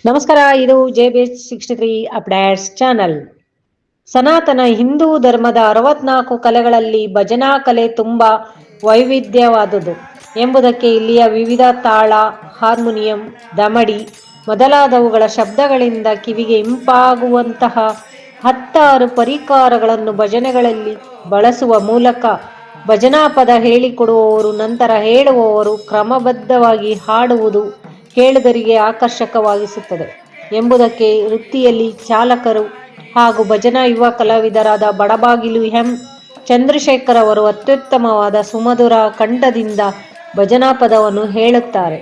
ನಮಸ್ಕಾರ, ಇದು JB63 updates channel. ಸನಾತನ ಹಿಂದೂ ಧರ್ಮದ 64 ಕಲೆಗಳಲ್ಲಿ ಭಜನಾ ಕಲೆ ತುಂಬಾ ವೈವಿಧ್ಯವಾದುದು ಎಂಬುದಕ್ಕೆ ಇಲ್ಲಿಯ ವಿವಿಧ ತಾಳ, ಹಾರ್ಮೋನಿಯಂ, ದಮಡಿ ಮೊದಲಾದವುಗಳ ಶಬ್ದಗಳಿಂದ ಕಿವಿಗೆ ಇಂಪಾಗುವಂತಹ 16 ಪರಿಕಾರಗಳನ್ನು ಭಜನೆಗಳಲ್ಲಿ ಬಳಸುವ ಮೂಲಕ ಭಜನಾ ಪದ ಹೇಳಿಕೊಡುವವರು ನಂತರ ಹೇಳುವವರು ಕ್ರಮಬದ್ಧವಾಗಿ ಹಾಡುವುದು ಕೇಳುಗರಿಗೆ ಆಕರ್ಷಕವಾಗಿಸುತ್ತದೆ ಎಂಬುದಕ್ಕೆ ವೃತ್ತಿಯಲ್ಲಿ ಚಾಲಕರು ಹಾಗೂ ಭಜನಾ ಯುವ ಕಲಾವಿದರಾದ ಬಡಬಾಗಿಲು ಎಂ ಚಂದ್ರಶೇಖರ್ ಅವರು ಅತ್ಯುತ್ತಮವಾದ ಸುಮಧುರ ಕಂಠದಿಂದ ಭಜನಾ ಪದವನ್ನು ಹೇಳುತ್ತಾರೆ.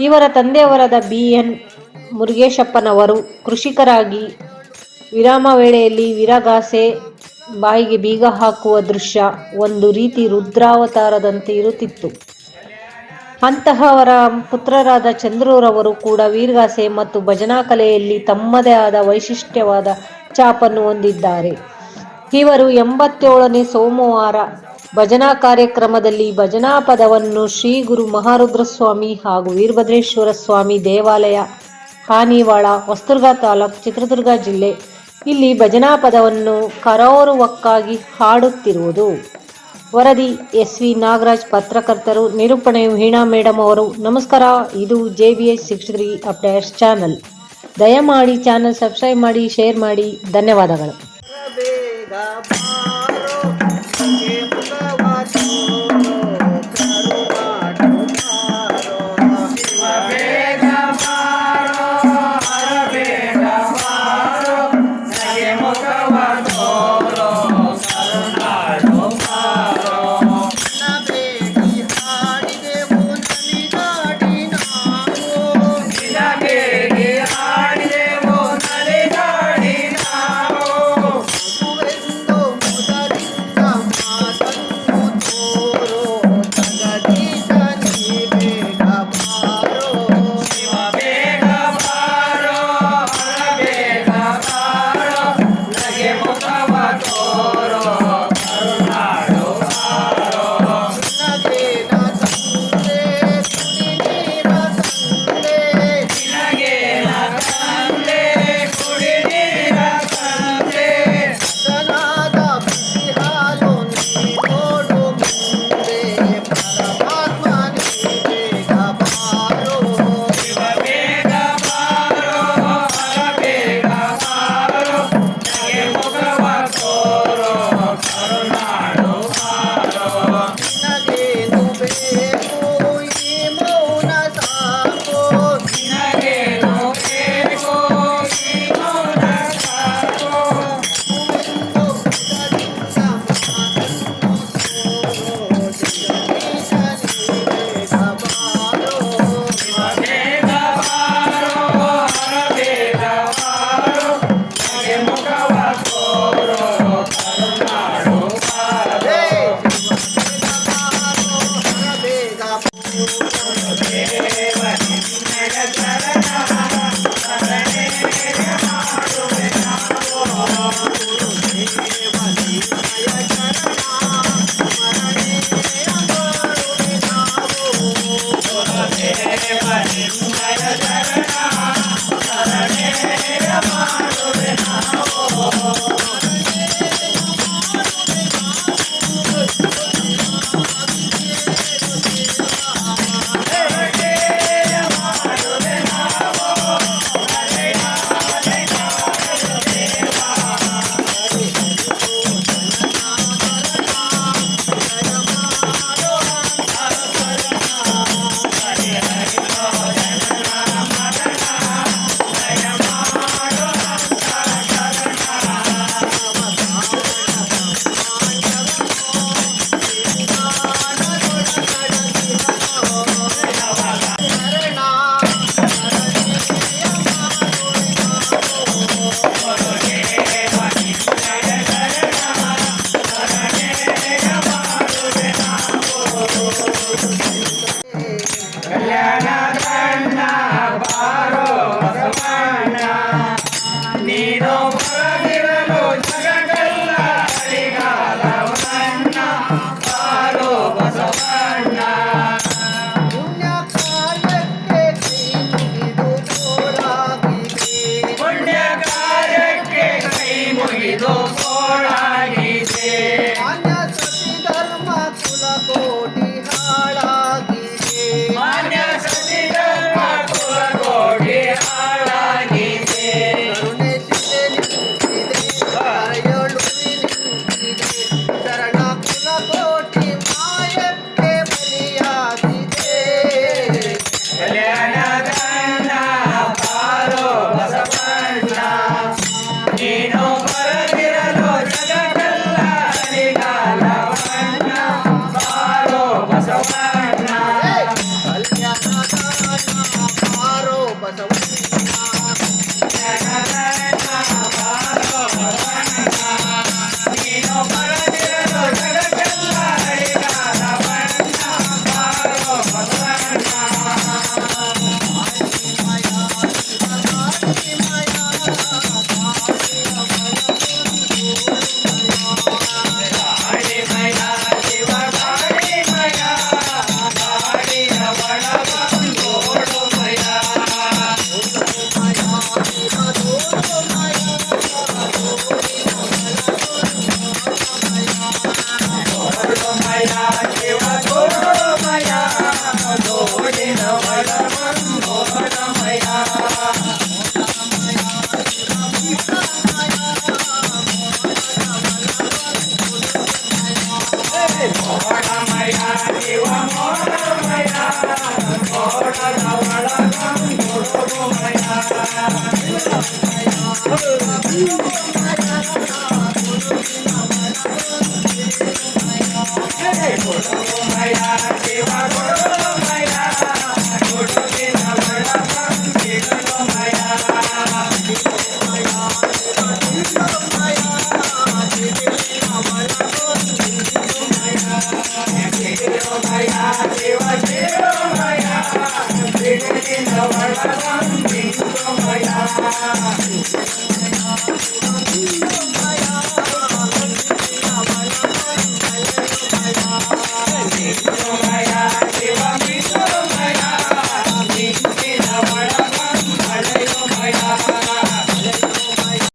ಇವರ ತಂದೆಯವರಾದ BN ಮುರುಗೇಶಪ್ಪನವರು ಕೃಷಿಕರಾಗಿ ವಿರಾಮ ವೇಳೆಯಲ್ಲಿ ವೀರಗಾಸೆ ಬಾಯಿಗೆ ಬೀಗ ಹಾಕುವ ದೃಶ್ಯ ಒಂದು ರೀತಿ ರುದ್ರಾವತಾರದಂತೆ ಇರುತ್ತಿತ್ತು. ಅಂತಹವರ ಪುತ್ರರಾದ ಚಂದ್ರರವರು ಕೂಡ ವೀರಗಾಸೆ ಮತ್ತು ಭಜನಾ ಕಲೆಯಲ್ಲಿ ತಮ್ಮದೇ ಆದ ವೈಶಿಷ್ಟ್ಯವಾದ ಛಾಪನ್ನು ಹೊಂದಿದ್ದಾರೆ. ಇವರು 87ನೇ ಸೋಮವಾರ ಭಜನಾ ಕಾರ್ಯಕ್ರಮದಲ್ಲಿ ಭಜನಾ ಪದವನ್ನು ಶ್ರೀ ಗುರು ಮಹಾರುದ್ರಸ್ವಾಮಿ ಹಾಗೂ ವೀರಭದ್ರೇಶ್ವರ ಸ್ವಾಮಿ ದೇವಾಲಯ, ಹಾನಿವಾಳ, ಹೊಸದುರ್ಗ ತಾಲೂಕು, ಚಿತ್ರದುರ್ಗ ಜಿಲ್ಲೆ ಇಲ್ಲಿ ಭಜನಾ ಪದವನ್ನು ಕರಾರುವಕ್ಕಾಗಿ ಹಾಡುತ್ತಿರುವುದು. ವರದಿ SV ನಾಗರಾಜ್, ಪತ್ರಕರ್ತರು, ನಿರೂಪಣೆ ವೀಣಾ ಮೇಡಮ್ ಅವರು. ನಮಸ್ಕಾರ, ಇದು JB63 ಅಪ್ಡೇಟ್ಸ್ ಚಾನಲ್. ದಯಮಾಡಿ ಚಾನಲ್ ಸಬ್ಸ್ಕ್ರೈಬ್ ಮಾಡಿ, ಶೇರ್ ಮಾಡಿ. ಧನ್ಯವಾದಗಳು.